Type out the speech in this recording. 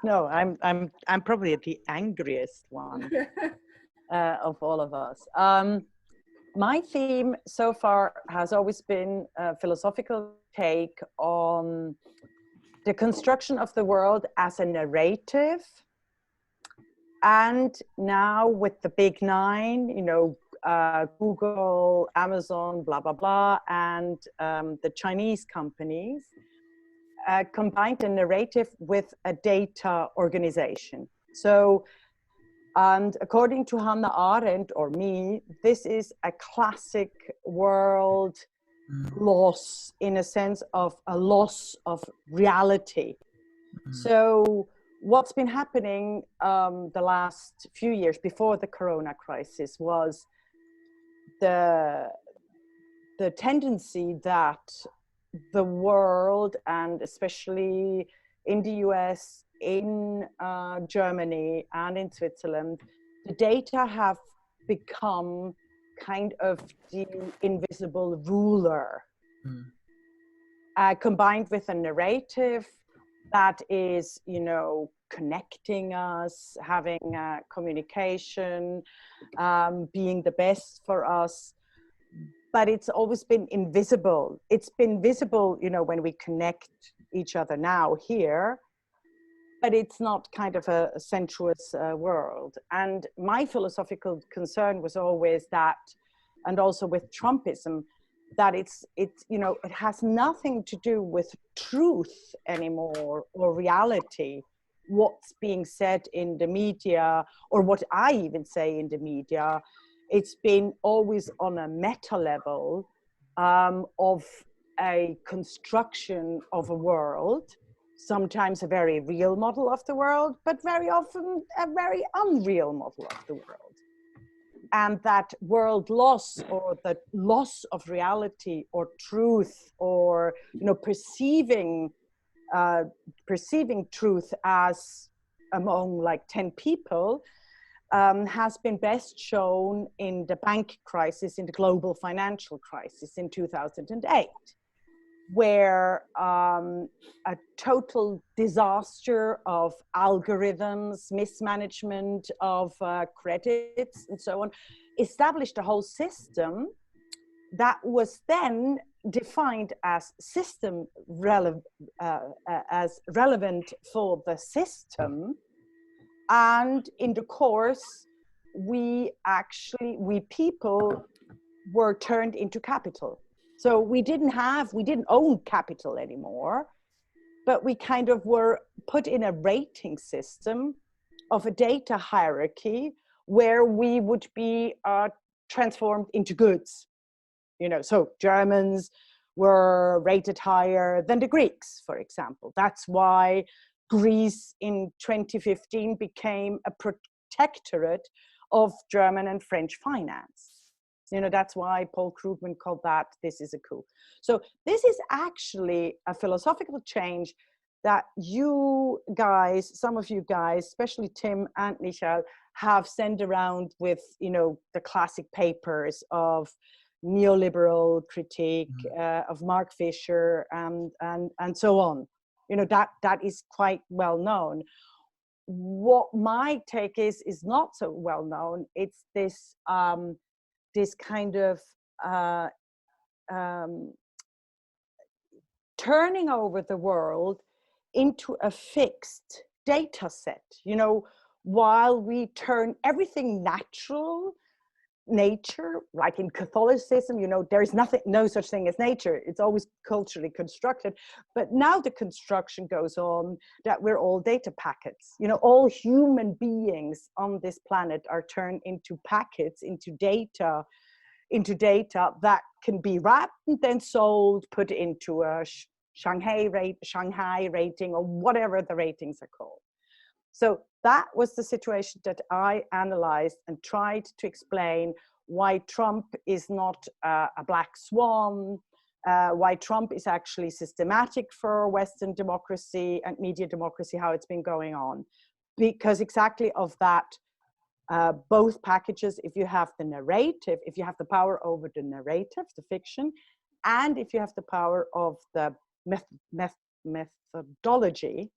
No, I'm probably the angriest one of all of us. My theme so far has always been a philosophical take on the construction of the world as a narrative. And now with the big nine, Google, Amazon, blah, blah, blah, and the Chinese companies, combined the narrative with a data organization. So, and according to Hannah Arendt or me, this is a classic world loss, in a sense of a loss of reality. So what's been happening the last few years before the Corona crisis was the tendency that the world, and especially in the US, in Germany and in Switzerland, the data have become kind of the invisible ruler, combined with a narrative that is, connecting us, having communication, being the best for us. But it's always been invisible. It's been visible, when we connect each other now here, but it's not kind of a sensuous world. And my philosophical concern was always that, and also with Trumpism, that it has nothing to do with truth anymore or reality, what's being said in the media or what I even say in the media. It's been always on a meta level of a construction of a world, sometimes a very real model of the world, but very often a very unreal model of the world. And that world loss, or the loss of reality or truth, or perceiving truth as among like 10 people, has been best shown in the bank crisis, in the global financial crisis in 2008, where a total disaster of algorithms, mismanagement of credits, and so on, established a whole system that was then defined as as relevant for the system. And in the course, we people were turned into capital. So we didn't own capital anymore, but we kind of were put in a rating system of a data hierarchy where we would be transformed into goods. So Germans were rated higher than the Greeks, for example. That's why Greece in 2015 became a protectorate of German and French finance. That's why Paul Krugman called that, this is a coup. So this is actually a philosophical change that you guys, some of you guys, especially Tim and Michael, have sent around with, the classic papers of neoliberal critique, of Mark Fisher, and so on. That is quite well known. What my take is not so well known. It's this this kind of turning over the world into a fixed data set, while we turn everything nature, like in Catholicism, there is no such thing as nature. It's always culturally constructed. But now the construction goes on that we're all data packets. All human beings on this planet are turned into packets, into data that can be wrapped and then sold, put into a Shanghai rating, or whatever the ratings are called. So that was the situation that I analyzed and tried to explain why Trump is not a black swan, why Trump is actually systematic for Western democracy and media democracy, how it's been going on. Because exactly of that, both packages, if you have the narrative, if you have the power over the narrative, the fiction, and if you have the power of the methodology,